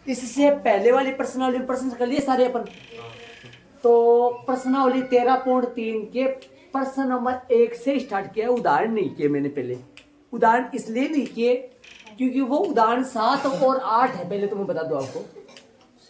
इससे पहले वाली प्रश्नावली प्रश्न कर लिए सारे अपन। तो प्रश्नावली 13.3 के प्रश्न नंबर 1 से स्टार्ट किया। उदाहरण नहीं किए मैंने पहले। उदाहरण इसलिए नहीं किए क्योंकि वो उदाहरण 7 और 8 है। पहले तो मैं बता दूं आपको,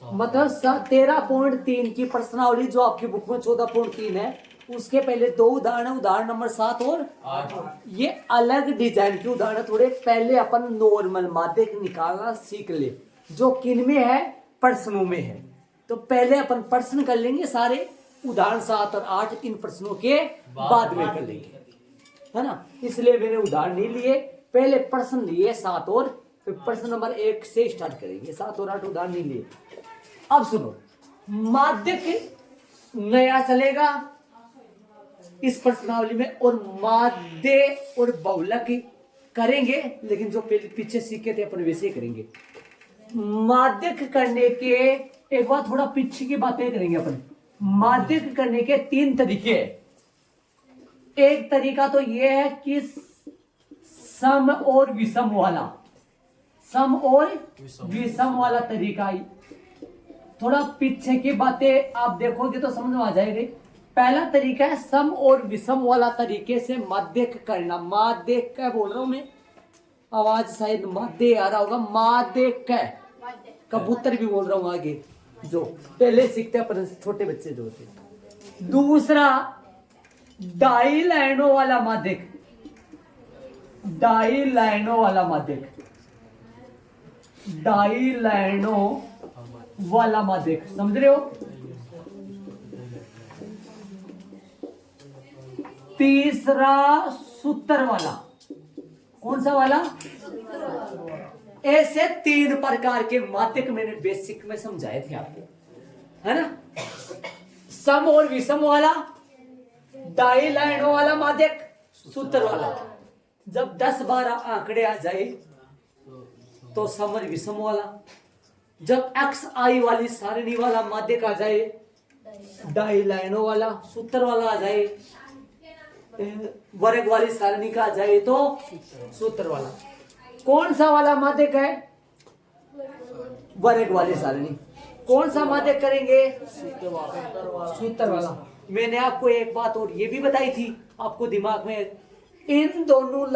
मतलब 13.3 की प्रश्नावली जो आपकी बुक में 14.3 है, उसके पहले 2 उदाहरण है, उदाहरण नंबर 7 और 8। ये अलग डिजाइन के उदाहरण। थोड़े पहले अपन नॉर्मल माध्यक निकालना सीख ले, जो किन में है, प्रश्नों में है। तो पहले अपन प्रश्न कर लेंगे सारे, उदाहरण 7 और 8 इन प्रश्नों के बाद में कर लेंगे, है ना। इसलिए मैंने उदाहरण नहीं लिए, पहले प्रश्न लिए 7 और फिर प्रश्न नंबर 1 से स्टार्ट करेंगे। 7 और 8 उदाहरण नहीं लिए। अब सुनो, माध्यक नया चलेगा इस प्रश्नावली में, और माध्य और बहुलक करेंगे, लेकिन जो पीछे सीखे थे अपन वैसे ही करेंगे। माध्यक करने के एक बार थोड़ा पीछे की बातें करेंगे अपन। माध्यक करने के 3 तरीके हैं। एक तरीका तो यह है कि सम और विषम वाला, सम और विषम वाला तरीका। थोड़ा पीछे की बातें आप देखोगे तो समझ में आ जाएगी। पहला तरीका है सम और विषम वाला तरीके से माध्यक करना। माध्यक क्या बोल रहा हूं मैं, आवाज शायद माध्य आ रहा होगा। माध्यक कबूतर भी बोल रहा हूं आगे, जो पहले सीखते हैं पर छोटे बच्चे जो होते। दूसरा डाई लाइनों वाला माध्यक, डाई लाइनों वाला माध्यक, डाई लाइनों वाला माध्यक, समझ रहे हो। तीसरा सूत्र वाला। कौन सा वाला? ऐसे 3 प्रकार के माध्यक मैंने बेसिक में समझाए थे आपको, है ना। सम और विषम वाला, डाई लाइनों वाला माध्यक, सूत्र वाला। जब 10-12 आंकड़े आ जाए तो सम और विषम वाला। जब एक्स आई वाली सारणी वाला माध्यक आ जाए, डाई लाइनों वाला, सूत्र वाला आ जाए, वर्ग वाली सारणी का आ जाए तो सूत्र वाला। कौन सा वाला माध्यक है? वर्ग वाली सारणी। कौन सा माध्यक करेंगे? सूत्र वाला। मैंने आपको एक बात और ये भी बताई थी आपको दिमाग में, इन दोनों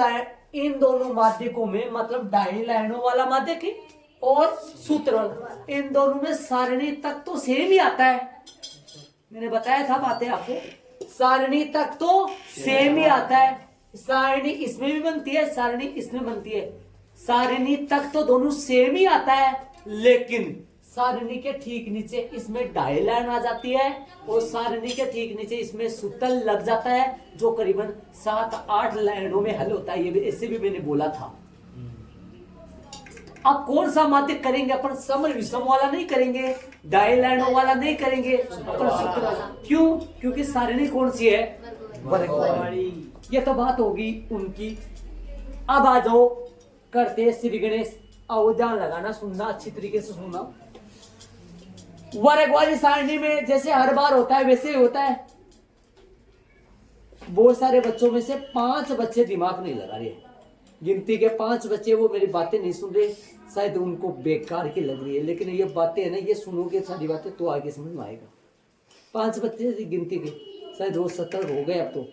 माध्यकों में, मतलब डाई लाइनों वाला माध्यक है और सूत्र वाला, इन दोनों में सारणी तक तो सेम ही आता है। मैंने बताया था बातें आपको, सारणी तक तो सेम ही आता है। सारणी इसमें भी बनती है, सारणी इसमें बनती है, सारणी तक तो दोनों सेम ही आता है। लेकिन सारणी के ठीक नीचे इसमें डाई लाइन आ जाती है और सारणी के ठीक नीचे इसमें सूत्र लग जाता है, जो करीबन 7-8 लाइनों में हल होता है। ये भी ऐसे भी मैंने बोला था। अब कौन सा माध्यक करेंगे अपन? सम विषम वाला नहीं करेंगे, डाई लाइनों वाला नहीं करेंगे, अपन सूत्र वाला। क्यों? क्योंकि सारणी कौन सी है? वर्ग वाली। ये तो बात होगी उनकी। अब आ जाओ करते श्री गणेश। आओ ध्यान लगाना, सुनना, अच्छी तरीके से सुनना। वर्ग वाली सारणी में जैसे हर बार होता है वैसे ही होता है। बहुत सारे बच्चों में से 5 बच्चे दिमाग नहीं लगा रहे, गिनती के 5 बच्चे वो मेरी बातें नहीं सुन रहे, शायद उनको बेकार की लग रही है। लेकिन ये बातें है ना, ये सुनोगे सारी बातें तो आगे समझ में आएगा। 5 बच्चे गिनती के, शायद रोज 70 हो गए अब तो।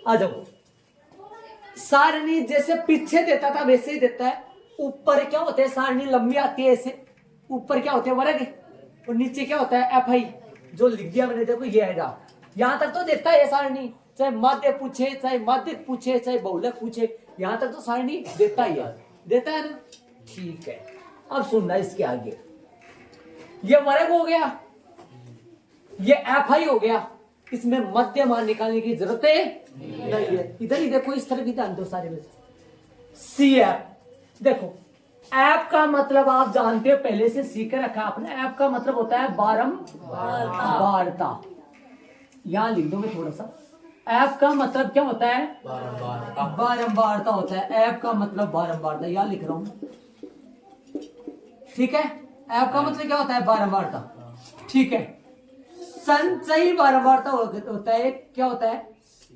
आ जाओ, सारणी जैसे पीछे देता था वैसे ही देता है। ऊपर क्या होता है? सारणी लंबी आती है ऐसे, ऊपर क्या होते हैं? वर्ग, और नीचे क्या होता है? F I. जो लिख दिया मैंने, देखो ये आएगा। यहां तक तो देता है सारणी, चाहे माध्य पूछे, चाहे माध्यक पूछे, चाहे बहुलक पूछे, यहां तक तो सारणी देता ही है, देता है ना। ठीक है, अब सुनना इसके आगे। ये वर्ग हो गया, ये एफ आई हो गया। इसमें मध्य मान निकालने की जरूरत नहीं है। इधर ही देखो, इस तरह भी ध्यान दो सारे में। सी एफ देखो, ऐप का मतलब आप जानते हो, पहले से सीख रखा आपने। ऐप का मतलब होता है बारंबारता। यहां लिख दो मैं थोड़ा सा। ऐप का मतलब क्या होता है? बारंबारता होता है। ऐप का मतलब बारंबारता, यहां लिख रहा हूं, ठीक है। ऐप का मतलब क्या होता है? बारंबारता, ठीक है। संचयी बारंबारता होता है। क्या होता है?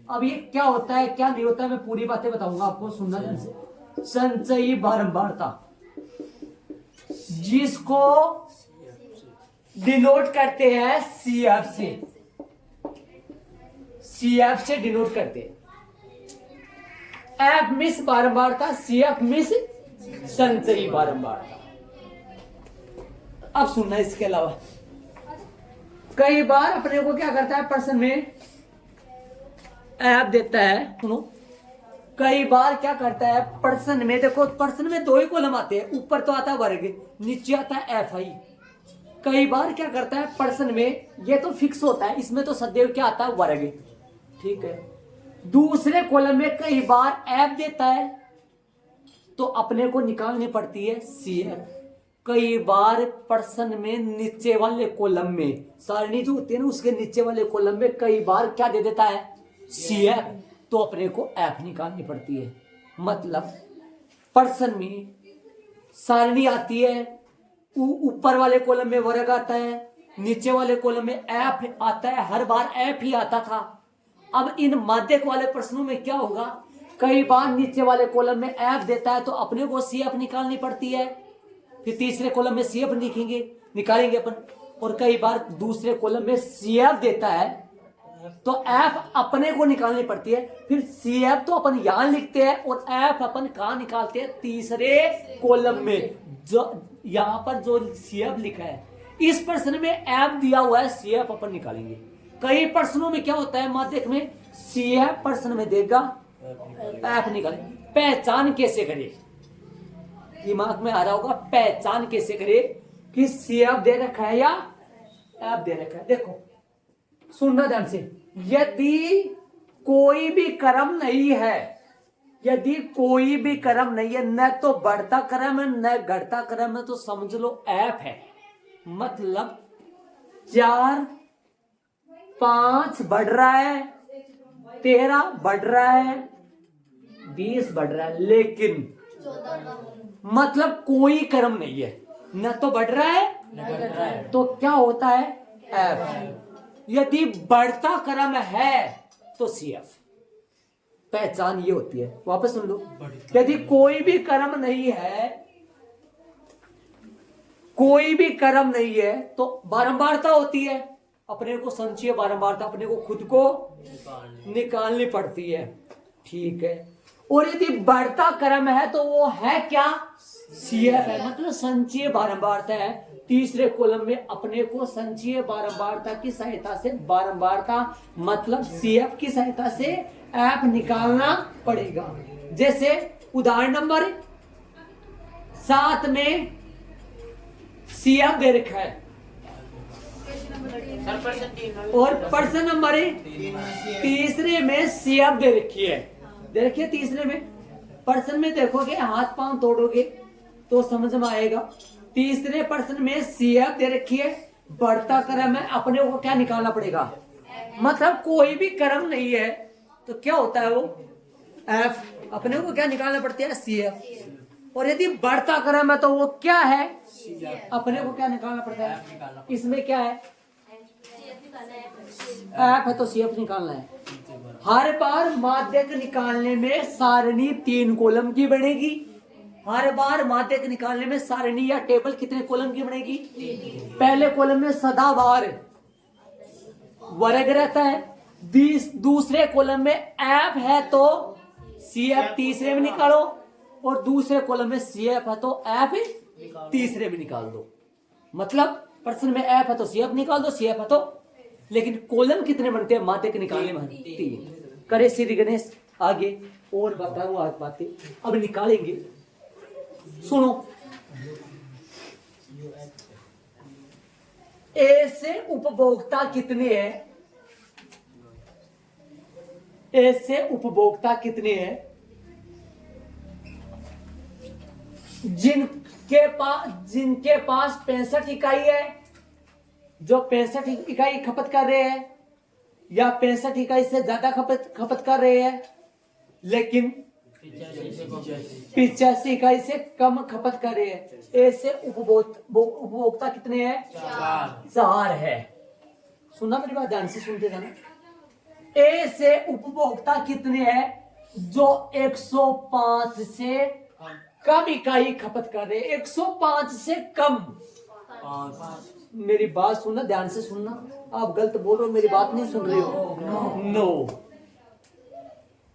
अब ये क्या होता है क्या नहीं होता है, मैं पूरी बातें बताऊंगा आपको, सुनना ध्यान से। संचयी बारंबारता, जिसको डिनोट करते हैं CF से, CF से डिनोट करते हैं। F मिस बारंबारता, CF मिस संचयी बारंबारता। अब सुनना इसके अलावा कई बार अपने को क्या करता है प्रश्न में F देता है, सुनो कई बार क्या करता है प्रश्न में, देखो प्रश्न में दो ही कॉलम आते हैं, ऊपर तो आता है वर्ग, नीचे आता है FI। कई बार क्या करता है प्रश्न में, ये तो फिक्स होता है, इसमें तो सदैव क्या आता है वर्ग, ठीक है। दूसरे कॉलम में कई बार F देता है तो अपने को निकालनी पड़ती है CF। कई बार प्रश्न में नीचे वाले कॉलम में, सारणी जो होती है ना उसके नीचे वाले कॉलम में कई बार क्या दे देता है CF, तो अपने को F निकालनी पड़ती है। मतलब प्रश्न में सारणी आती है, ऊपर वाले कॉलम में वर्ग आता है, नीचे वाले कॉलम में F आता है, हर बार F ही आता था। अब इन माध्यक वाले प्रश्नों में क्या होगा, कई बार नीचे वाले कॉलम में F देता है तो अपने को CF निकालनी पड़ती है, फिर तीसरे कॉलम में CF निकालेंगे अपन। और कई बार दूसरे कॉलम में CF देता है तो F अपने को निकालनी पड़ती है, फिर CF तो अपन यहां लिखते हैं और F अपन कहां निकालते हैं, तीसरे कॉलम में, जो यहां पर जो CF लिखा है। इस प्रश्न में F दिया हुआ है, CF अपन निकालेंगे। कई प्रश्नों में क्या होता है माध्यक में, CF प्रश्न में देगा, F निकाले। पहचान कैसे करें, दिमाग में आ रहा होगा, पहचान कैसे करें कि CF दे रखा है या F दे रखा है। देखो सुनना ध्यान से, यदि कोई भी क्रम नहीं है, यदि कोई भी क्रम नहीं है, न तो बढ़ता क्रम है न घटता क्रम है, तो समझ लो F है। मतलब 4 5 बढ़ रहा है, 13 बढ़ रहा है, 20 बढ़ रहा है, लेकिन मतलब कोई क्रम नहीं है, न तो बढ़ रहा है न घट रहा है, तो क्या होता है F। यदि बढ़ता क्रम है तो CF। पहचान ये होती है, वापस सुन लो, यदि कोई भी क्रम नहीं है, कोई भी क्रम नहीं है तो बारंबारता होती है, अपने को संचयी बारंबारता अपने को खुद को निकालनी पड़ती है, ठीक है। और यदि बढ़ता क्रम है तो वो है क्या, CF है, मतलब संचयी बारंबारता है। तीसरे कॉलम में अपने को संचयी बारंबारता की सहायता से, बारंबारता मतलब CF की सहायता से F निकालना पड़ेगा। जैसे उदाहरण नंबर 7 में CF दे रखा है और प्रश्न नंबर तीसरे में CF दे रखी है, दे रखिए तीसरे में। प्रश्न में देखोगे, हाथ पांव तोड़ोगे तो समझ में आएगा। तीसरे प्रश्न में CF दे रखी है, बढ़ता क्रम है, अपने को क्या निकालना पड़ेगा, मतलब कोई भी क्रम नहीं है तो क्या होता है वो F, अपने को क्या निकालना पड़ता है CF। और यदि बढ़ता क्रम है तो वो क्या है, अपने को क्या निकालना पड़ता है, इसमें क्या है F है तो CF निकालना है। हर बार माध्यक निकालने में सारणी 3 कॉलम की बनेगी, हर बार माध्यक निकालने में सारणी या टेबल कितने कॉलम की बनेगी, पहले कॉलम में सदाबहार वर्ग रहता है, दूसरे कॉलम में F है तो CF तीसरे में निकालो, और दूसरे कॉलम में CF है तो F तीसरे में निकाल दो। मतलब प्रश्न में F है तो CF निकाल दो, CF है तो, लेकिन कॉलम कितने बनते हैं माध्यक निकालने में, 3। करे श्री गणेश, आगे और बताऊं आज बातें अब निकालेंगे। सुनो, ए से उपभोक्ता कितने हैं, ए से उपभोक्ता कितने हैं, जिनके पास 65 इकाई है, जो 65 इकाई खपत कर रहे हैं या 65 इकाई से ज्यादा खपत कर रहे हैं, लेकिन 85 इकाई से कम खपत कर रहे हैं। ऐसे उपभोक्ता कितने हैं, 4 है। सुना मेरी बात, ध्यान से सुनते जाना। ए से उपभोक्ता कितने हैं, जो 105 से कम इकाई खपत कर रहे हैं, 105 से कम मेरी बात सुनना, ध्यान से सुनना। आप गलत बोल रहे हो, मेरी बात नहीं सुन रहे हो। नो।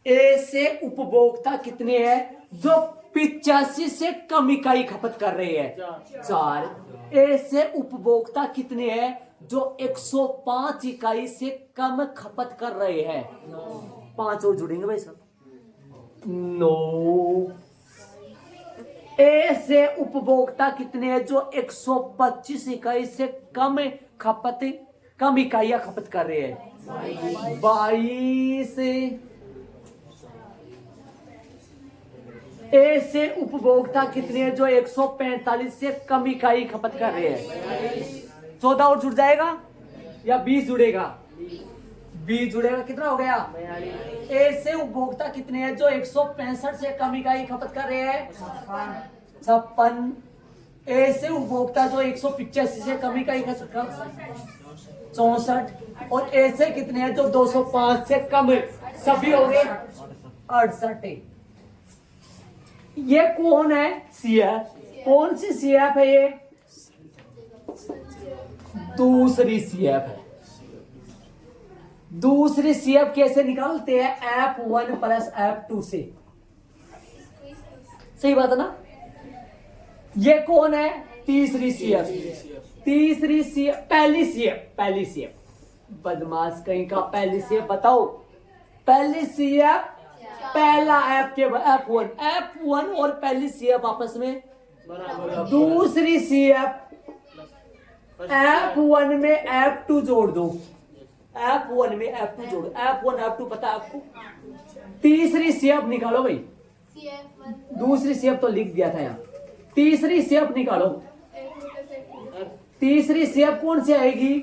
ए से उपभोक्ता कितने हैं जो 85 से कम इकाई खपत कर रहे हैं? 4। ए से उपभोक्ता कितने हैं जो 105 इकाई से कम खपत कर रहे हैं? 5 और जुड़ेंगे भाई साहब। नो। ए से उपभोक्ता कितने हैं जो 125 इकाई से कम इकाइयां खपत कर रहे हैं? 22। ए से उपभोक्ता कितने हैं जो 145 से कम इकाई खपत कर रहे हैं? 14 और जुड़ जाएगा या 20 जुड़ेगा? 20 जुड़ेगा, कितना हो गया? ए से उपभोक्ता कितने हैं जो 165 से कम इकाई खपत कर रहे हैं? 56। ए से उपभोक्ता जो 185 से कम इकाई खपत कर 64। और ए से कितने हैं जो 205 से कम? सभी हो गए 68। ये कौन है? सीएफ। कौन सी सीएफ है ये? दूसरी सीएफ है। दूसरी सीएफ कैसे निकालते हैं? F1 प्लस F2 से। सही बात है ना? ये कौन है? तीसरी सीएफ। तीसरी सीएफ, पहली सीएफ बदमाश कहीं का। पहली सीएफ बताओ। पहली सीएफ, पहला F1 और पहली सीएफ आपस में। दूसरी सीएफ F1 में F2 जोड़ दो। F1 में F2 जोड़, F1 F2 पता है आपको? तीसरी सीएफ निकालो भाई। दूसरी सीएफ तो लिख दिया था यहाँ। तीसरी सीएफ निकालो। तीसरी सीएफ कौन सी आएगी?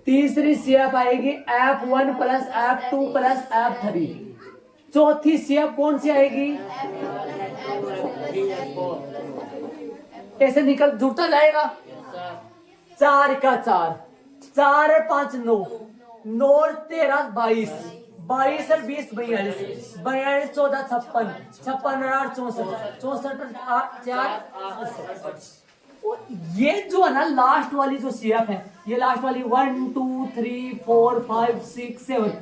तीसरी सीएफ आएगी F1 plus F2 plus F3। चौथी सीएफ कौन सी आएगी? कैसे निकल जुड़ता जाएगा? 4 का 4, 4 और 5 9, 9 और 13 22, 22 और 20 42, 42 14 56, 56 और 8 64, 64 और 8 4। ये जो है ना लास्ट वाली जो सीएफ है, ये लास्ट वाली 1 2 3 4 5 6 7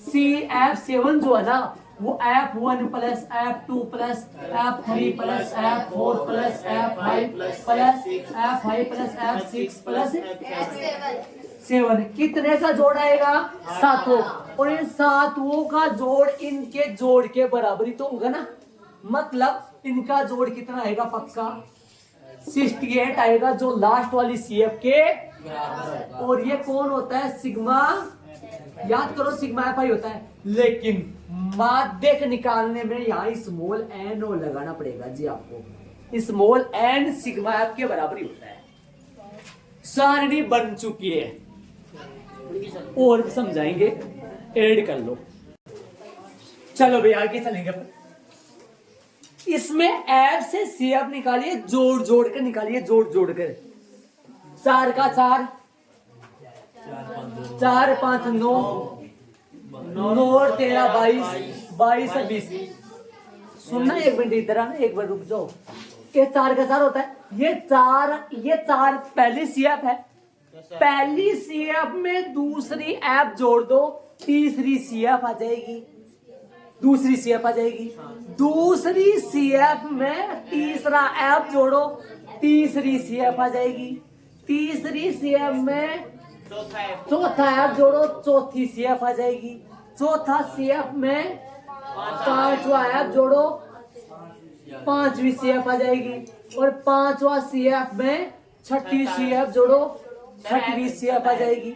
CF7 जो है ना, वो F1 plus F2 plus F3 plus F4 plus F5 plus F5 plus F6 plus F7 कितने का जोड़ आएगा? 7। और इन 7 का जोड़ इनके जोड़ के बराबरी तो होगा ना। मतलब इनका जोड़ कितना आएगा? पक्का 68 आएगा, जो लास्ट वाली सीएफ के। और ये कौन होता है? सिग्मा। याद करो सिग्मा एफ होता है। लेकिन माध्यक निकालने में यहाँ स्मॉल एन ओ लगाना पड़ेगा जी आपको। स्मॉल एन सिग्मा एफ के बराबर ही होता है। सारणी बन चुकी है और समझाएंगे, ऐड कर लो। चलो भाई आगे चलेंगे। इसमें एफ से सीएफ निकालिए, जोड़ जोड़ कर निकालिए, जोड़ जोड़ कर। 4 का 4, 4 5 9, 9 और 13 22, 22 और 20। सुनना एक मिनट, इधर आना, एक बार रुक जाओ। ये 4 का 4 होता है। ये 4 पहली सीएफ है। पहली सीएफ में दूसरी एफ जोड़ दो, तीसरी सीएफ आ जाएगी। दूसरी सीएफ आ जाएगी। दूसरी सीएफ में तीसरा एफ जोड़ो, तीसरी सीएफ आ जाएगी। तीसरी सीएफ में चौथा एफ जोड़ो, चौथी सीएफ आ जाएगी। चौथा सीएफ में पांचवा एफ जोड़ो, पांचवी सीएफ आ जाएगी। और पांचवा सीएफ में छठी सीएफ जोड़ो, छठवीं सीएफ आ जाएगी।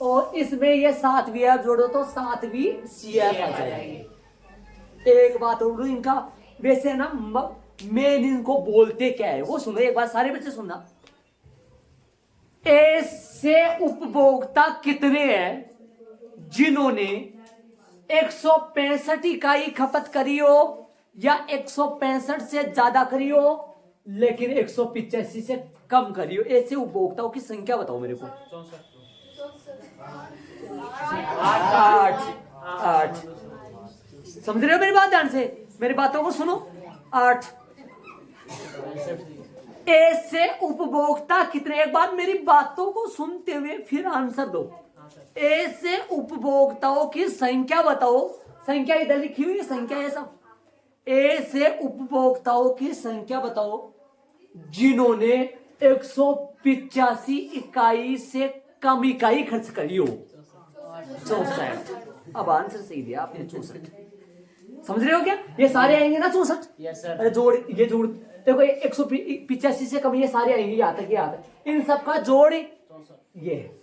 और इसमें ये 7वीं एफ जोड़ो तो 7वीं सीएफ आ जाएगी। एक बात और इनका वैसे ना, मेन इनको बोलते क्या है वो सुनो एक बार, सारे बच्चे सुनना। ऐसे उपभोक्ता कितने हैं जिन्होंने 165 इकाई खपत करी हो या 165 से ज्यादा करी हो लेकिन 185 से कम करी हो? ऐसे उपभोक्ताओं की संख्या बताओ मेरे को। 8। समझ रहे हो मेरी बात? ध्यान से मेरी बातों को सुनो। 8 ए से उपभोक्ता कितने, एक बार मेरी बातों को सुनते हुए फिर आंसर दो। ए से उपभोक्ताओं की संख्या बताओ, संख्या इधर लिखी हुई है, संख्या है सब। ए से उपभोक्ताओं की संख्या बताओ जिन्होंने 185 इकाई से कम इकाई खर्च करी हो। 64। अब आंसर सही दिया आपने, 64। समझ रहे हो क्या? ये सारे आएंगे ना 64। Yes sir. अरे जोड़, ये जोड़ देखो, 185 से कम ये सारे आएंगे, यहाँ तक ये आता है, इन सबका जोड़ ये है।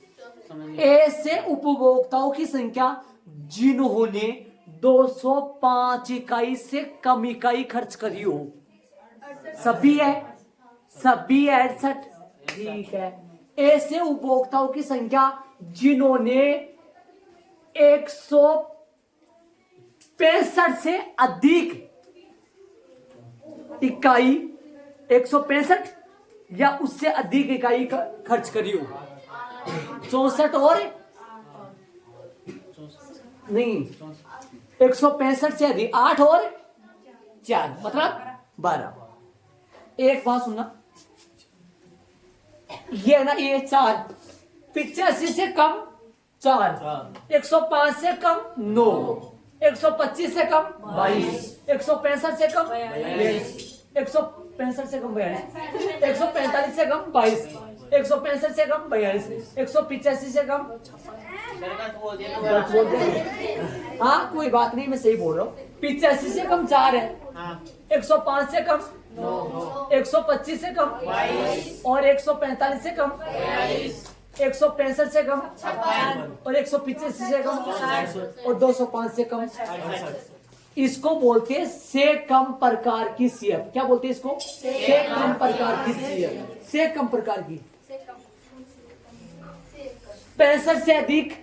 ए से उपभोक्ताओं की संख्या जिन्होंने 205 इकाई से कम इकाई खर्च करी हो। सभी है, सभी 68। ठीक है। ए से उपभोक्ताओं की संख्या जिन्होंने 165 से अधिक इकाई, 165 या उससे अधिक इकाई खर्च करी हो। 64 और नहीं, 165 से अधिक 8 और 4 मतलब 12। एक बात सुनना, ये है ना, ये 4, 85 से कम 4, 105 से कम 9, 125 से कम 22, 165 से कम 165 से कम 42, 145 से कम 22, 165 से कम 42, 185 से कम। हाँ कोई बात नहीं, मैं सही बोल रहा हूँ। 85 से कम 4 है, 105 से कम 125 से कम और 145 से कम, 165 से कम और 185 से कम और 205 से कम। इसको बोलते हैं से कम प्रकार की सीएफ। क्या बोलते हैं इसको? से कम प्रकार की सीएफ। से कम प्रकार की 65 से अधिक,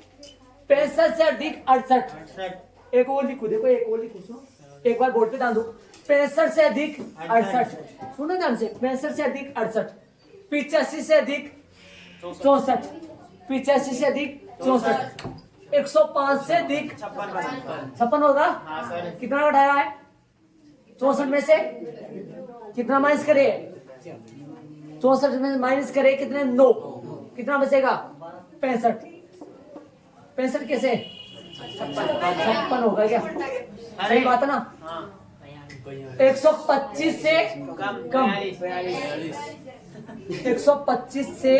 65 से अधिक 68। एक और लिखो, देखो एक और लिखो, सुनो एक बार बोर्ड पे डाल दो। 65 से अधिक 68, सुनो ध्यान से। 65 से अधिक 68, 85 से अधिक 64, 85 से अधिक 64, 105 से अधिक 56 होगा। कितना घटाया है? 64 में से कितना माइनस करे? 64 में माइनस करे कितने? 9। कितना बचेगा? 65। 65 कैसे? 56 होगा क्या? सही बात है ना? 125 से कम, 125 से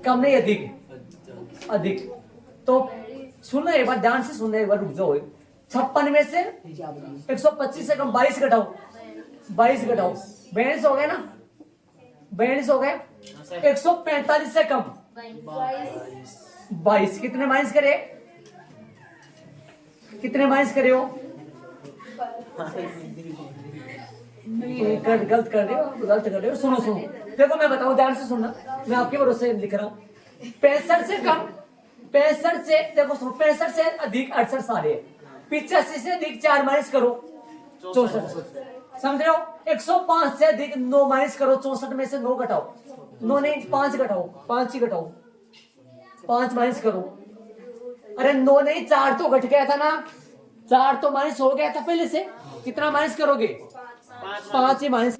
कम नहीं, अधिक, अधिक। तो सुनो एक बार ध्यान से, सुनना एक बार, रुक जाओ। 56 में से 125 से कम 22 घटाओ, 22 घटाओ, 42 हो गए ना? 42 हो गए। 145 से कम 22, कितने माइनस करे? कितने माइनस करे हो? गलत कर रहे हो, गलत कर रहे हो। सुनो सुनो, देखो मैं बताऊं, ध्यान से सुनना, मैं आपके भरोसे लिख रहा हूं। 65 से कम, 65 से, देखो सुनो, 65 से अधिक 68 सारे है। 85 से अधिक 4 माइनस करो 64, समझ रहे हो? 105 से अधिक 9 माइनस करो 64 में से 9 घटाओ, 9 नहीं 5 घटाओ, 5 ही घटाओ, 5 माइनस करो। अरे 9 नहीं 4 तो घट गया था ना, 4 तो माइनस हो गया था पहले से। कितना माइनस करोगे? 5 ही माइनस।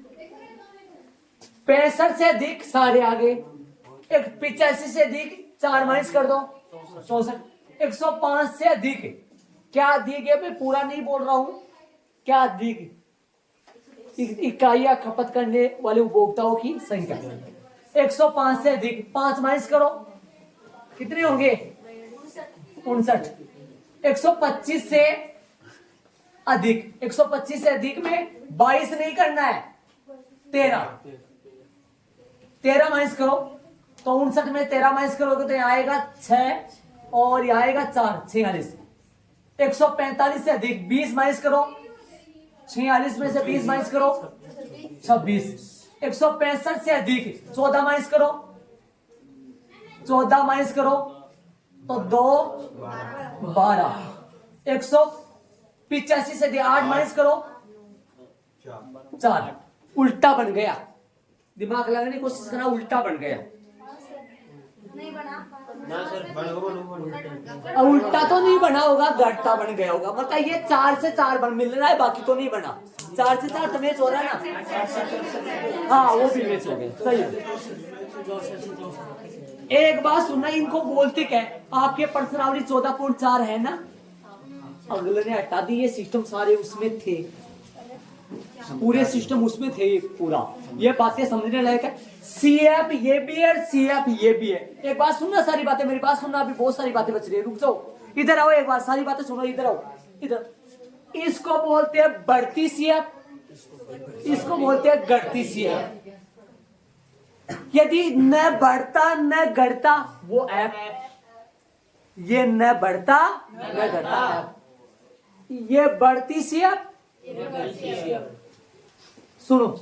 65 से अधिक सारे आगे, 85 से अधिक 4 माइनस कर दो 64, 105 से अधिक, क्या अधिक है? मैं पूरा नहीं बोल रहा हूं, क्या अधिक? इकाइयां खपत करने वाले उपभोक्ताओं की संख्या। 105 से अधिक 5 माइनस करो, कितने होंगे? 59। 125 से अधिक, 125 से अधिक में 22 नहीं करना है, 13 माइनस करो तो 59 में 13 माइनस करोगे तो यहाँ आएगा 6 और यहाँ आएगा 4, 46। 145 से अधिक 20 माइनस करो, 46 में से 20 माइनस करो 26। 165 से अधिक 14 माइनस करो, 14 माइनस करो तो 2 12। 185 से अधिक 8 माइनस करो 4। उल्टा बन गया, दिमाग लगाने की कोशिश करना, उल्टा बन गया। नहीं बना उल्टा तो नहीं बना होगा, घटता बन गया होगा। मतलब ये 4 से 4 बन मिल रहा है, बाकी तो नहीं बना। 4 से 4 तो मैच हो रहा है ना। हाँ वो भी मैच हो गए, सही है। एक बात सुनना, इनको बोलते क्या है? आपके पर्सनालिटी 14.4 है ना, अगले ने हटा दी, ये सिस्टम सारे उसमें थे, पूरे सिस्टम उसमें थे पूरा। ये बातें समझने लायक है। सीएफ ये भी है, सीएफ ये भी है। एक बात सुनना, सारी बातें मेरी बात सुनना, अभी बहुत सारी बातें बच रही है, रुक जाओ, इधर आओ, एक बार सारी बातें सुनो, इधर आओ, इधर। इसको बोलते हैं बढ़ती सीएफ, इसको बोलते हैं घटती सीएफ। यदि न बढ़ता न घटता वो एफ, ये न बढ़ता न घटता, ये बढ़ती सीएफ। सुनो,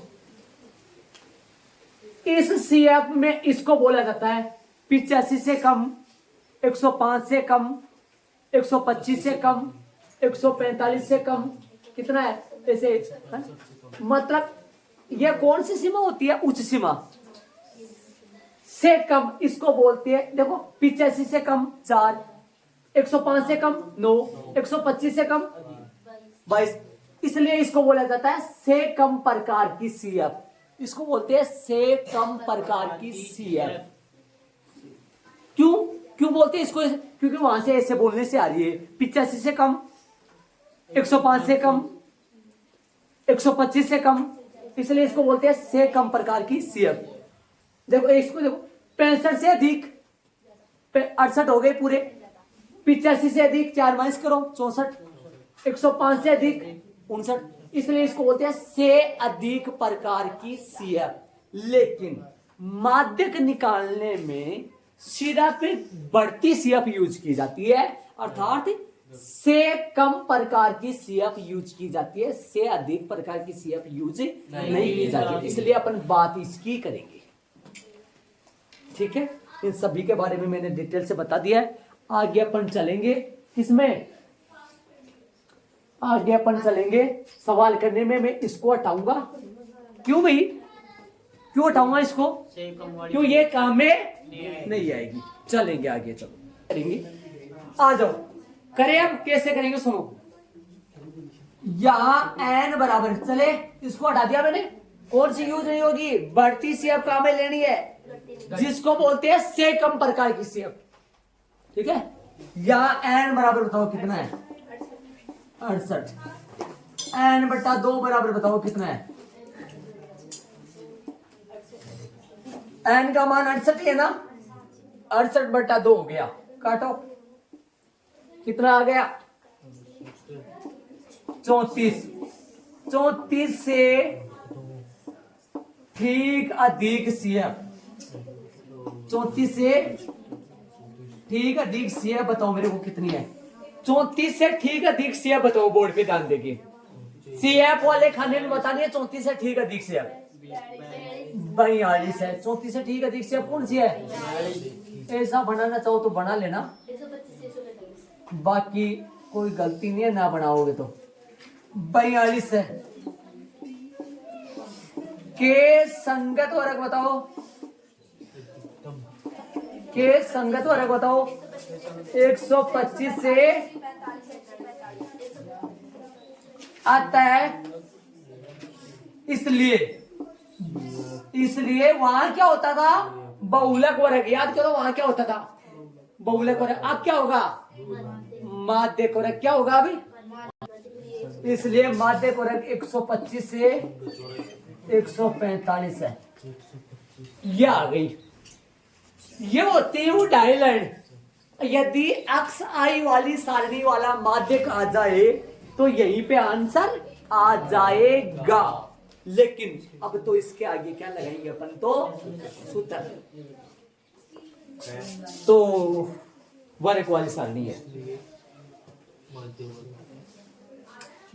इस सीएफ में इसको बोला जाता है 85 से कम, 105 से कम, 125 से कम, 145 से कम, कितना है ऐसे है? मतलब ये कौन सी सीमा होती है? उच्च सीमा से कम इसको बोलते हैं। देखो 85 से कम 4, 105 से कम 9, 125 से कम 22, इसलिए इसको बोला जाता है से कम प्रकार की सीएफ। इसको बोलते हैं से कम प्रकार की सीएफ। क्यों क्यों बोलते हैं इसको? क्योंकि वहां से ऐसे बोलने से आ रही है 85 से कम, 105 से कम, 125 से कम, इसलिए इसको बोलते हैं से कम प्रकार की सीएफ। देखो इसको देखो, 65 से अधिक 68 हो गए पूरे, 85 से अधिक 4 माइनस करो 64, 105 से अधिक 59, इसलिए इसको बोलते हैं से अधिक प्रकार की सीएफ। लेकिन माध्यक निकालने में सिर्फ बढ़ती सीएफ यूज की जाती है, अर्थात से कम प्रकार की सीएफ यूज की जाती है, से अधिक प्रकार की सीएफ यूज नहीं की जाती। इसलिए अपन बात इसकी करेंगे, ठीक है। इन सभी के बारे में मैंने डिटेल से बता दिया है। आगे अपन चलेंगे किसमें? आगे अपन चलेंगे सवाल करने में। मैं इसको हटाऊंगा, क्यों भाई, क्यों हटाऊंगा इसको? क्यों ये काम में नहीं आएगी। चलेंगे आगे, चलो करेंगे, आ जाओ करें। अब कैसे करेंगे सुनो, यहां एन बराबर, चले इसको हटा दिया मैंने, कौन सी यूज नहीं होगी? बढ़ती सीएफ काम में लेनी है, जिसको बोलते हैं से कम प्रकार की सीएफ, ठीक है। यहां एन बराबर बताओ कितना है? 68। एन बटा 2 बराबर बताओ कितना है? एन का मान 68 है ना, 68 बटा 2 हो गया, काटो, कितना आ गया? 34। 34 से ठीक अधिक सीएफ, 34 से ठीक अधिक सीएफ बताओ मेरे को कितनी है? 34 से ठीक अधिक सीएफ बताओ, बोर्ड पे ध्यान देगी, सीएफ वाले खाने में बतानी है। 34 से ठीक अधिक सीएफ 42 है। 34 से ठीक अधिक सीएफ कौन सी है? ऐसा बनाना चाहो तो बना लेना, बाकी कोई गलती नहीं है, ना बनाओगे तो। 42 है। के संगत वर्ग बताओ, के संगत वर्ग बताओ। 125 से आता है, इसलिए वहां क्या होता था? बहुलक वर्ग, याद करो वहां क्या होता था? बहुलक वर्ग। अब क्या होगा? माध्यक वर्ग। क्या होगा अभी? इसलिए माध्यक वर्ग 125 से 145 है, ये आ गई। ये होती है वो डायलैंड। यदि एक्स आई वाली सारणी वाला माध्यक आ जाए तो यहीं पे आंसर आ जाएगा। लेकिन अब तो इसके आगे क्या लगाएंगे अपन? तो सूत्र, तो वर्ग वाली सारणी है।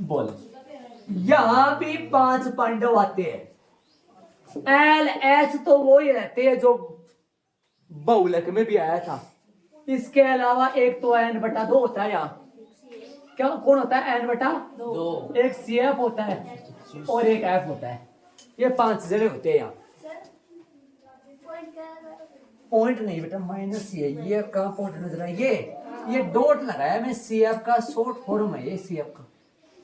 बोलो, यहां भी 5 पांडव आते हैं। एल एच तो वो ही रहते हैं जो बहुलक में भी आया था। इसके अलावा एक तो एन बटा 2 होता है। यहाँ क्या कौन होता है? एन बटा 2। एक सीएफ होता है और एक एफ होता है। ये 5 जने होते हैं यहाँ। पॉइंट नहीं बेटा, माइनस ये कहाँ पॉइंट नजर है? ये डॉट लगाया मैं, सीएफ का शॉर्ट फॉर्म है ये, सीएफ का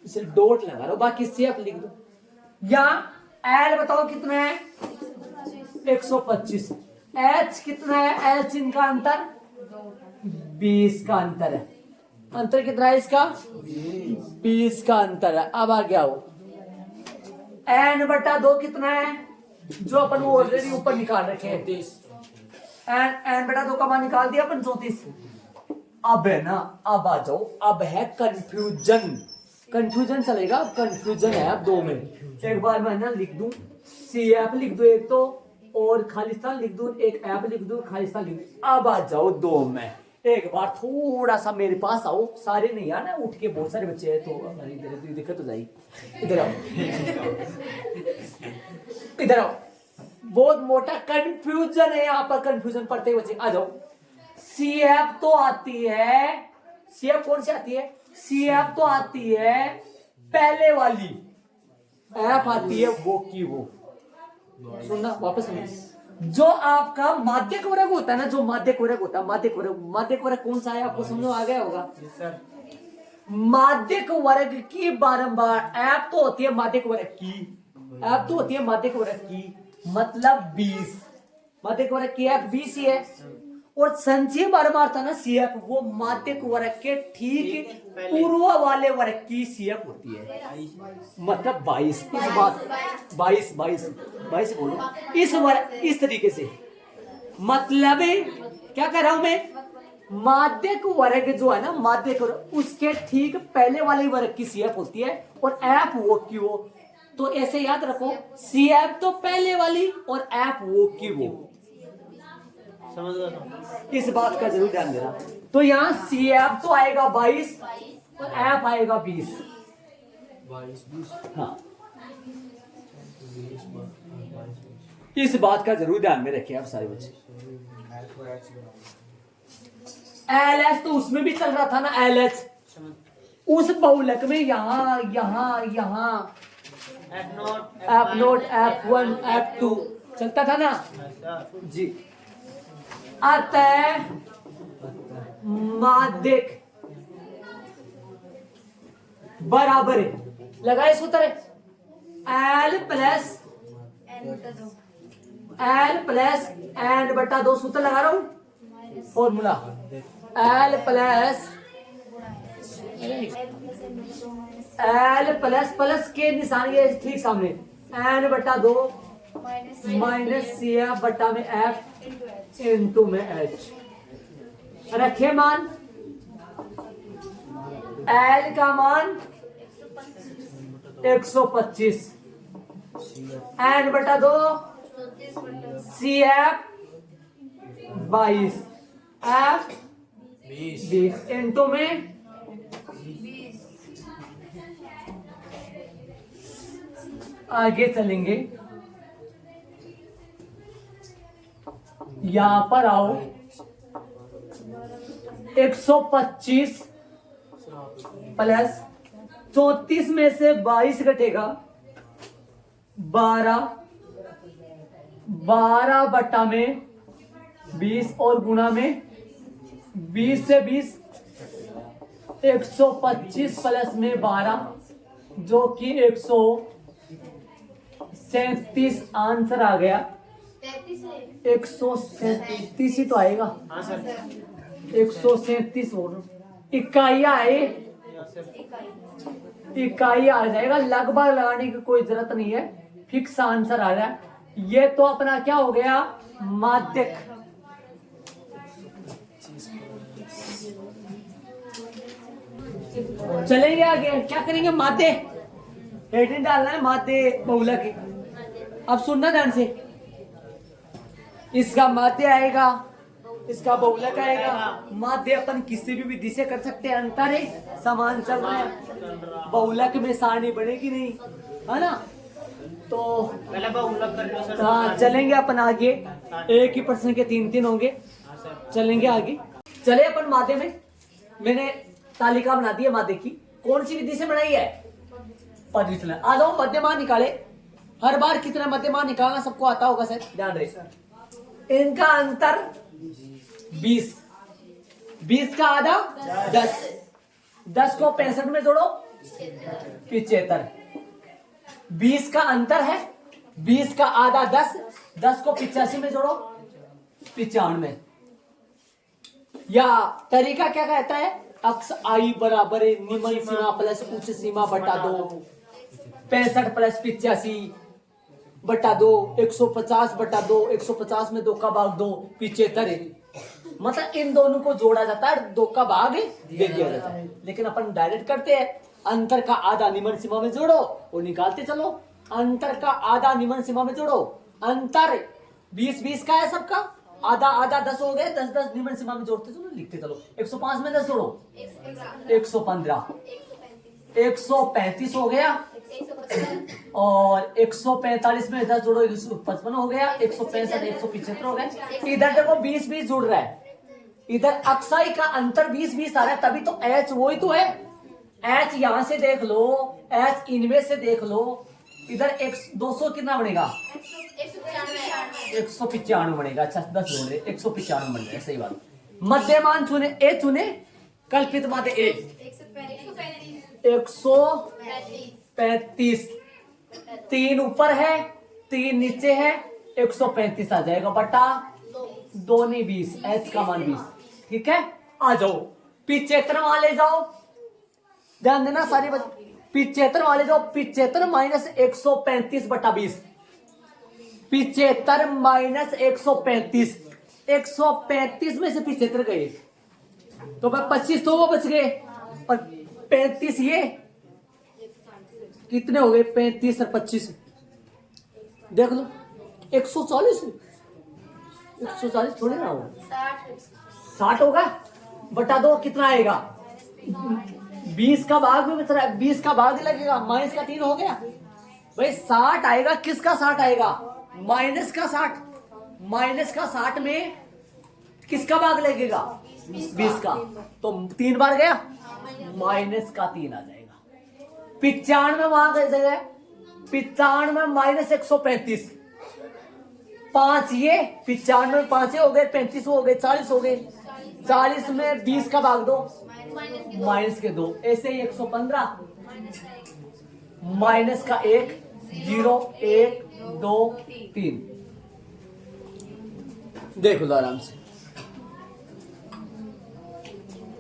इसलिए डॉट लगा लो, बाकी CF लिख दो। यहाँ L बताओ कितना है 125, H कितना है, H इनका अंतर 20 का अंतर है। अंतर कितना है इसका 20 का अंतर है। अब आ गया हो n/2 कितना है, जो अपन वो ऑलरेडी ऊपर निकाल रखे हैं n/2 का मान निकाल दिया अपन 34। अब है ना, अब आ जाओ, अब है कंफ्यूजन। कंफ्यूजन चलेगा, कंफ्यूजन है अब 2 में। एक बार मैं ना लिख दूं CF लिख दो एक तो, और खालिस्तान लिख दूं, एक ऐप लिख दूं खालिस्तान लिख दूं। अब आ जाओ 2 में। एक बार थोड़ा सा मेरे पास आओ, सारे नहीं आना, उठ के बहुत सारे बच्चे हैं तो हमारी इधर दिक्कत हो जाएगी। इधर आओ इधर आओ, बहुत मोटा कंफ्यूजन है यहाँ पर, कंफ्यूजन पढ़ते बच्चे आ जाओ। CF तो आती है, CF कौन सी आती है, CF तो आती है पहले वाली, F आती है वो की वो। सुनना वापस सुनिए, जो आपका माध्यक वर्ग होता है ना, जो माध्यक वर्ग होता है, माध्यक वर्ग कौन सा है आपको समझ आ गया होगा। माध्यक वर्ग की बारंबार ऐप तो होती है माध्यक वर्ग की, ऐप तो होती है माध्यक वर्ग की, मतलब 20 माध्यक वर्ग की ऐप 20 ही है। और संचय बारंबार था ना CF, वो माध्यक वर्ग के ठीक पूर्व वाले वर्ग की CF होती है, मतलब 22। इस बात 22 बोलो इस वर्ग, इस तरीके से मतलब क्या कर रहा हूं मैं, माध्यक वर्ग जो है ना, माध्यक वर्ग उसके ठीक पहले वाले वर्ग की CF होती है और ऐप वो की वो। तो ऐसे याद रखो, CF तो पहले वाली और ऐप वो की वो। समझ गए, इस बात का जरूर ध्यान देना। तो यहाँ CF तो आएगा 22 और ऐप आएगा 20। हाँ, इस बात का जरूर ध्यान में रखिए आप सारे बच्चे। LH तो उसमें भी चल रहा था ना, LH उस बहुलक में यहाँ F0 F1 F2 चलता था ना जी। अतः माध्यक बराबर है, लगाए सूत्र L प्लस n/2 सूत्र लगा रहा हूं, फॉर्मूला L प्लस के निशान ये ठीक सामने, n/2 माइनस CF बटा में F इंटू में H। रखे मान L का मान 125, n/2 CF 22 F 20 इंटू में आगे चलेंगे। यहां पर आओ, 125 प्लस 34 में से 22 घटेगा 12 बटा में 20 और गुना में 20 से 20 125 प्लस में 12 जो कि 137 आंसर आ गया। 137 ही तो आएगा, 137 बोलो, इकाई आए, इकाई आ जाएगा, लगभग लगाने की कोई जरूरत नहीं है, फिक्स आंसर आ रहा है। ये तो अपना क्या हो गया, माध्यक। चलेंगे आगे, क्या करेंगे, माध्य हेडिंग डालना है, माध्य बहुलक की। अब सुनना ध्यान से, इसका माध्य आएगा, इसका बहुलक आएगा। माध्य अपन किसी भी विधि से कर सकते हैं, अंतर है, समान चल रहा है। बहुलक में सारणी बनेगी नहीं, है ना, तो पहले बहुलक कर लो सर। हाँ, चलेंगे अपन आगे, एक ही प्रश्न के 3 होंगे, चलेंगे आगे। चले अपन माध्य में, मैंने तालिका बना दी है माध्य की, कौन सी विधि से बनाई है, पदविचलन। आ जाओ, मध्यमान निकाले, हर बार कितना मध्यमान निकालना सबको आता होगा सर, ध्यान रहे। इनका अंतर 20 का आधा 10 को 65 में जोड़ो 75। 20 का अंतर है, 20 का आधा 10, 10 को 85 में जोड़ो 95। या तरीका क्या कहता है, अक्स आई बराबर है निम्न सीमा प्लस उच्च सीमा बटा 2, 65 प्लस 85 बटा 2, 150 बटा 2, 150 में 2 का भाग 2, 75। मतलब इन दोनों को जोड़ा जाता है, 2 का भाग दे दिया जाता है। लेकिन अपन डायरेक्ट करते हैं, अंतर का आधा निम्न सीमा में जोड़ो और निकालते चलो। अंतर का आधा निम्न सीमा में जोड़ो, अंतर 20-20 का है सबका, आधा आधा 10 हो गए, 10-10 निम्न सीमा में जोड़ते चलो, लिखते चलो। 105 में 10 जोड़ो 115, 135 हो गया, और 145 में 10 जोड़ो 155 हो गया, 165 175 हो गया। इधर देखो 20-20 जुड़ रहा है, इधर अक्साई का अंतर 20-20 आ रहा है, तभी तो एच वही तो है। एच यहां से देख लो, एच इनमें से देख लो, इधर 200 कितना बनेगा, 195 बनेगा। अच्छा 10 जोड़ रहे 195 बन रहा, सही बात। मध्यमान चुने, ए चुने, कल्पित माध्य ए 135, 3 ऊपर है 3 नीचे है, 135 आ जाएगा बटा 2 नहीं 20, एच का मान 20। ठीक है, आ जाओ 75 वहां ले जाओ, ध्यान देना सारी बात। 75 वाले जाओ, 75 माइनस 135 बटा 20, 75 माइनस 135, 135 में से 75 गए तो भाई 25 तो वो बच गए, और 35 ये कितने हो गए, 35 और 25 देख लो 140, 140 थोड़े ना हो, 60 होगा बटा 2 कितना आएगा, 20 का भाग में बच रहा है, 20 का भाग लगेगा, माइनस का 3 हो गया भाई, 60 आएगा। किसका 60 आएगा, माइनस का 60, माइनस का 60 में किसका भाग लगेगा, 20 का, तो 3 बार गया, माइनस का 3 आ जाएगा। 95 वहां गए जगह, 95 माइनस 135, 5 ये 95 में 5 हो गए, 35 हो गए, 40 हो गए, 40 में 20 का भाग दो, माइनस के 2, ऐसे ही 115 माइनस का 1, 0 1 2 3। देख लो आराम से,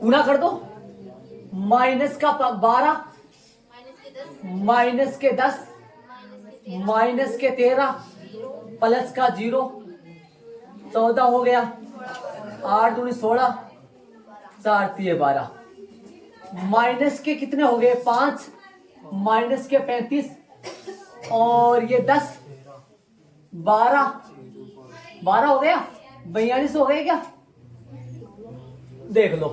गुना कर दो, माइनस का 12, माइनस के 10, माइनस के 13, प्लस का 0, 14 हो गया, 8 दूनी 16, 4 3 12, माइनस के कितने हो गए 5, माइनस के 35, और ये 10 12 हो गया, 42 हो गए क्या, देख लो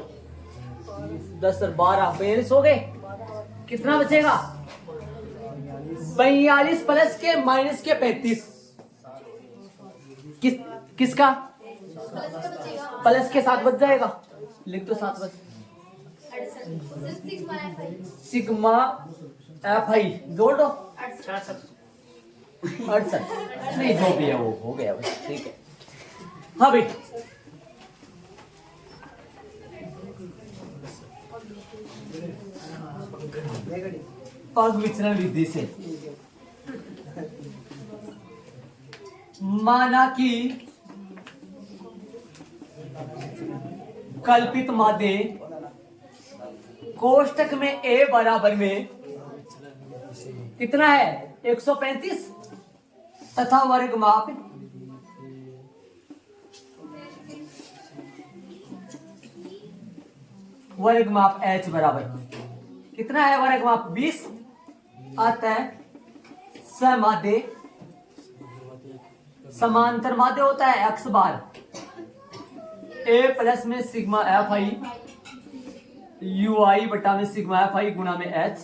10 और 12 42 हो गए, कितना बचेगा 42 प्लस के माइनस के 35, किसका प्लस के 7 बच जाएगा, लिख दो 7 बच, सिग्मा एफ आई जोड़ दो 68, नहीं जो भी है वो हो गया बस, ठीक है। हाँ भाई पग विचरण विधि से माना कि कल्पित माध्य कोष्टक में ए बराबर में कितना है 135 तथा वर्ग माप h बराबर कितना है, वर्ग माप 20, अतः समाध्य समांतर माध्य होता है x बार a प्लस में सिग्मा एफ आई यू आई बटा में सिग्मा एफ आई गुणा में h,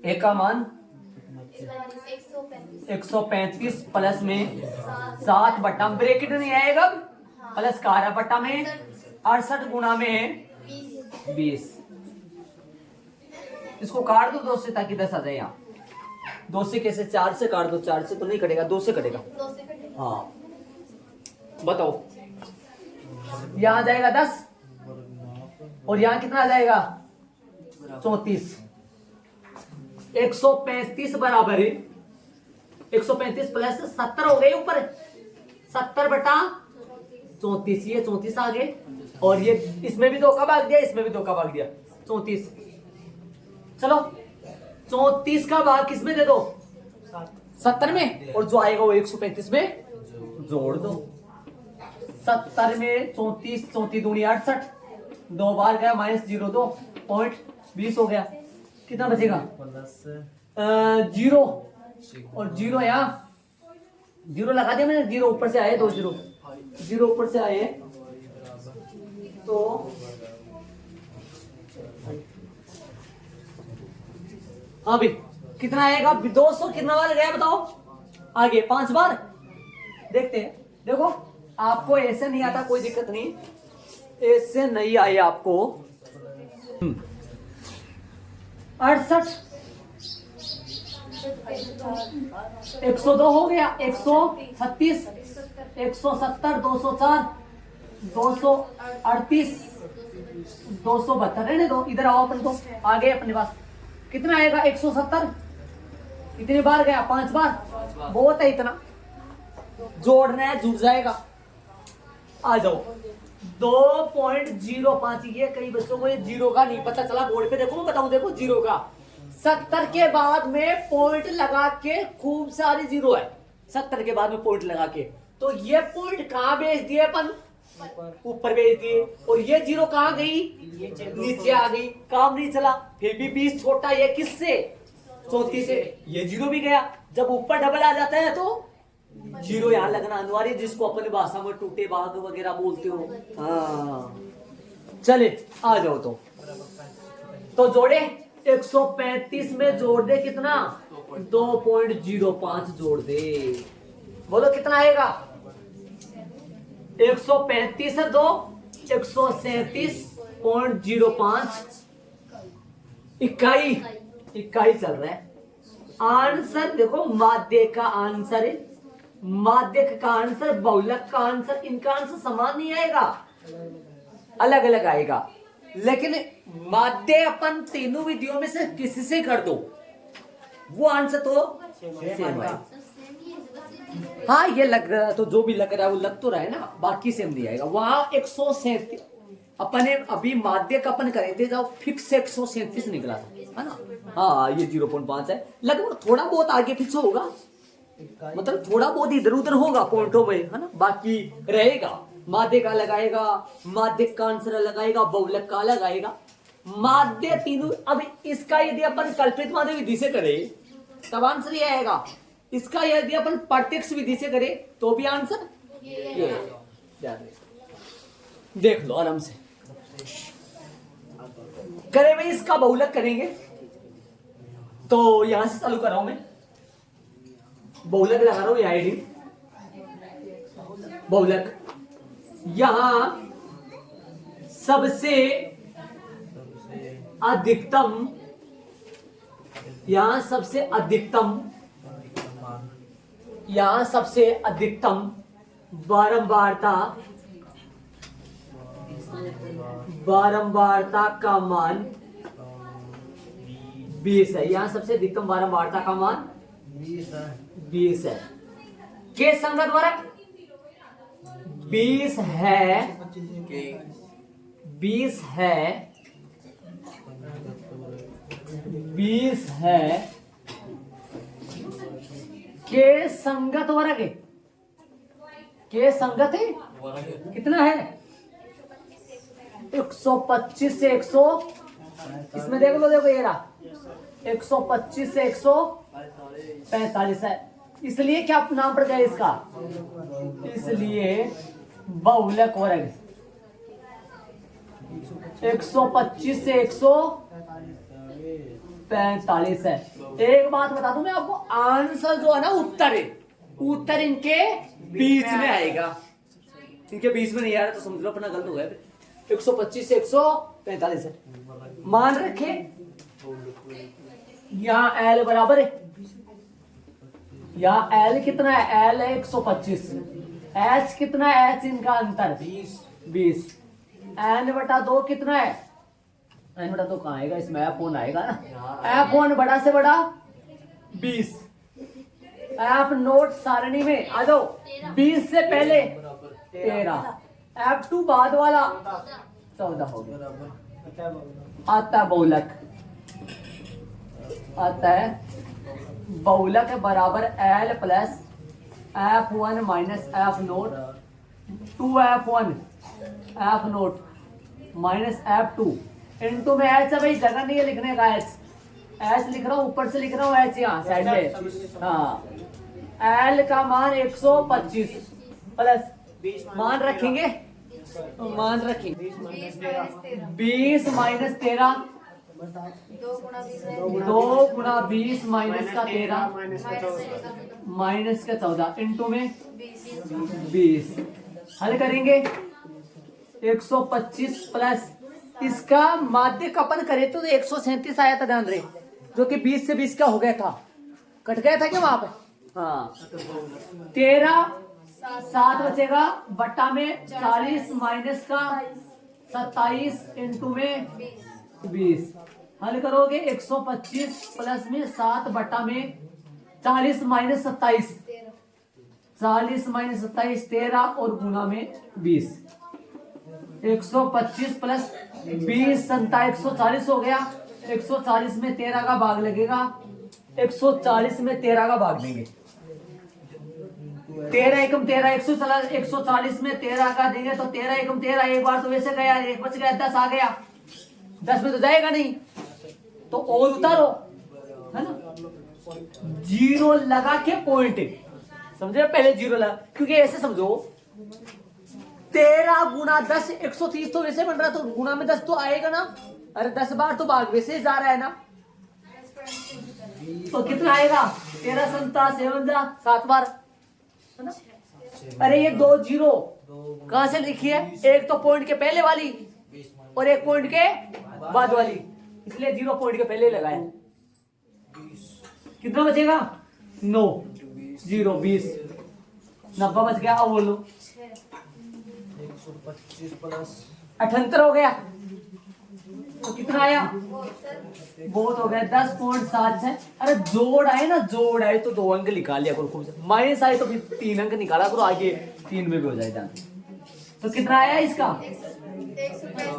ए का मान 135 प्लस में 7 बटा ब्रैकेट नहीं आएगा, प्लस का रहा बटा में 68 गुणा में 20। इसको काट दो 2 से ताकि 10 आ जाए, यहाँ 2 से कैसे, 4 से काट दो, 4 से तो नहीं कटेगा, 2 से कटेगा। हाँ बताओ, यहाँ आ जाएगा 10 और यहाँ कितना आ जाएगा 34। 135 बराबर है 135 प्लस 70 हो गए ऊपर 70 बटा 34। ये 34 आ गए और ये इसमें भी 2 का भाग दिया, इसमें भी 2 का भाग दिया 34। चलो 34 का भाग किसमें दे दो 70 में और जो आएगा वो 135 में जोड़ दो। 70 में 34 34 दूनी 68 2 बार गया -02 पॉइंट 20 हो गया। कितना बचेगा जीरो और जीरो यहाँ जीरो लगा दिया मैंने। जीरो ऊपर से आए 2 जीरो ऊपर से आए तो हाँ भी कितना आएगा 200 कितना बार गया बताओ आगे 5 बार देखते हैं। देखो आपको ऐसे नहीं आता कोई दिक्कत नहीं, ऐसे नहीं आए आपको 68 102 हो गया 136 170 204 238 272 रहने दो इधर आओ अपन तो आगे अपने पास कितना आएगा 170 कितनी बार गया 5 बार बहुत है इतना जोड़ना है जुड़ जाएगा। आ जाओ 2.05 ये कई बच्चों को ये जीरो का नहीं पता चला बोर्ड पे देखो मैं बताऊं देखो जीरो का 70 के बाद में पॉइंट लगा के खूब सारी जीरो है 70 के बाद में पॉइंट लगा के तो ये पॉइंट कहाँ भेज दिए अपन ऊपर भेज दिए और ये जीरो कहाँ गई नीचे आ गई काम नहीं चला फिर भी 20 छोटा ये किससे 34 से ये जीरो भी गया। जब ऊपर डबल आ जाता है तो जीरो यहाँ लगना अनिवार्य जिसको अपनी भाषा में टूटे बाग वगैरह बोलते हो। हाँ चले आ जाओ तो जोड़े 135 में जोड़ दे कितना 2.05 जोड़ दे बोलो कितना आएगा 135 है 2 137.05 इकाई चल रहा है। आंसर देखो माध्य का आंसर है माध्यक का आंसर बहुलक का आंसर इनका आंसर समान नहीं आएगा अलग अलग आएगा लेकिन माध्य अपन तीनों विधियों में से किसी से कर दो वो आंसर तो सेम आएगा। हाँ ये लग रहा है तो जो भी लग रहा है वो लग तो रहा है ना बाकी सेम नहीं आएगा। वहां 137 अपने अभी माध्य का अपन करे थे जब फिक्स 137 निकला था है ना। हाँ ये 0.5 है लगभग थोड़ा बहुत आगे पीछे होगा मतलब थोड़ा बहुत इधर उधर होगा पॉइंटों में है ना बाकी रहेगा। माध्य का लगाएगा माध्य का आंसर लगाएगा बहुलक का लगाएगा माध्य तीनों। अब इसका यदि अपन कल्पित माध्य विधि से करें तब आंसर ये आएगा। इसका यदि अपन प्रत्यक्ष विधि से करें तो भी आंसर ये देख लो आराम से करें भाई। इसका बहुलक करेंगे तो यहां से चालू कर रहा हूं मैं बहुलक लगा रहा हूं ये आईडी बहुलक। यहां सबसे अधिकतम बारंबारता का मान 20 है। यहाँ सबसे अधिकतम बारंबारता का मान 20 है। के संगत वर्ग 20 है के संगत वर्ग है के संगत है कितना है 125 से 100 इसमें देख लो देखो ये रहा 125 से 145 है। इसलिए क्या नाम पड़ गया इसका इसलिए बहुलक वर्ग 125 से 145 है। एक बात बता दूं मैं आपको आंसर जो है ना उत्तर इनके बीच में आएगा। इनके बीच में नहीं आ रहा तो समझ लो अपना गलत हो गया। 125 से 145 है मान रखे यहाँ एल बराबर है यहाँ एल कितना है एल है 125 एच कितना है एच इनका अंतर 20 एन बटा 2 कितना है एन बटा तो कहाँ आएगा इसमें, F1 आएगा ना। F1 बड़ा से बड़ा 20, F0 सारणी में आ जाओ 20 से पहले 13, F2 बाद वाला 14 हो गया। आता है बहुलक, आता है बहुलक बराबर L plus F1 minus F0, 2F1 F0 minus F2 into में H है भाई, जगह नहीं है लिखने का, H लिख रहा हूँ, ऊपर से लिख रहा हूँ H यहाँ साइड में। हाँ, L का मान 125 प्लस मान रखेंगे, मान रखेंगे 20 माइनस 13, 2 गुना 20 माइनस का 13 माइनस का 14 इनटू में 20। हल करेंगे 125 प्लस इसका माध्यक अपन करे तो 137 आया था, ध्यान रहे, जो कि 20 से 20 का हो गया था, कट गया था क्या वहां पे। हाँ, 13 7 बचेगा बट्टा में 40 माइनस का 27 इनटू में 20। हल करोगे 125 प्लस में 7 बट्टा में 40 माइनस 27, 40 माइनस 27 13 और गुना में 20। 125 प्लस 20 140 हो गया। 140 में 13 का भाग लगेगा, 140 में 13 का भाग देंगे, 13 एकम 13, 140 में 13 का देंगे तो 13 एकम 13, एक बार तो वैसे गया, एक बच गया, 10 आ गया, 10 में तो जाएगा नहीं तो और उतारो, है ना, जीरो लगा के पॉइंट, समझे, पहले जीरो लगा, क्योंकि ऐसे समझो 13 गुना 10 130 तो वैसे बन रहा, तो गुना में 10 तो आएगा ना, अरे 10 बार तो भाग वैसे जा रहा है ना, तो कितना आएगा 13 संता 7 बार, है ना। अरे ये 2 जीरो कहां से लिखी है, एक तो पॉइंट के पहले वाली और एक पॉइंट के बाद वाली, इसलिए 0 पॉइंट के पहले लगाया। कितना बचेगा 9 0 20 90 बच गया। अब बोलो 125 प्लस 78 हो गया, तो कितना आया, बहुत हो गया 10.76। अरे जोड़ आए ना, जोड़ आए तो 2 अंक निकाल लिया करो खूब से, माइनस आए तो फिर 3 अंक निकाला करो, आगे 3 में भी हो जाएगा। तो कितना आया इसका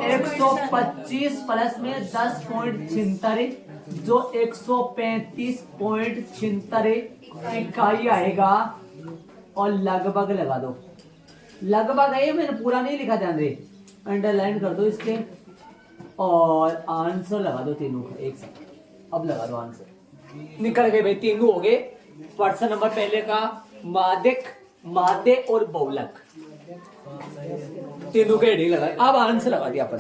125 प्लस में 10.76 जो 135.76 इकाई आएगा, और लगभग लगा दो, लगभग है, मैंने पूरा नहीं लिखा, ध्यान दे, अंडरलाइन कर दो इसके और आंसर लगा दो तीनों का एक साथ। अब लगा दो आंसर, निकल गए भाई, तीनों हो गए। क्वेश्चन नंबर पहले का माध्यक, माध्य और बहुलक तीनों के हेडिंग लगा, अब आंसर लगा दिया अपन।